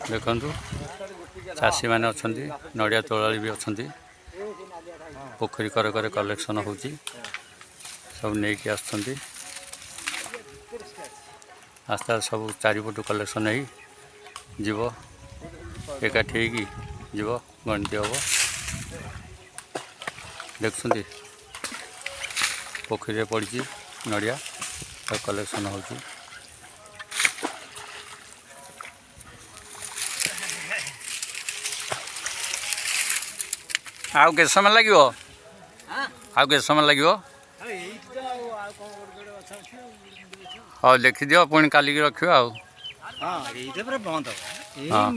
देखु चाषी मैंने अच्छा नड़िया तोलाली भी अच्छा पोखरी करे करे कलेक्शन हो सब नहीं आसते आस्ते आस्ते सब चारिपटू कलेक्शन हो जीव एकाठी जीव गणती हम देखुं पोखरी पड़ी नड़िया कलेक्शन हो आउ के समय लगे आउ के समय लगे हाँ देखी दियो पुणी कालिकी रखियो हाँ बंद हाँ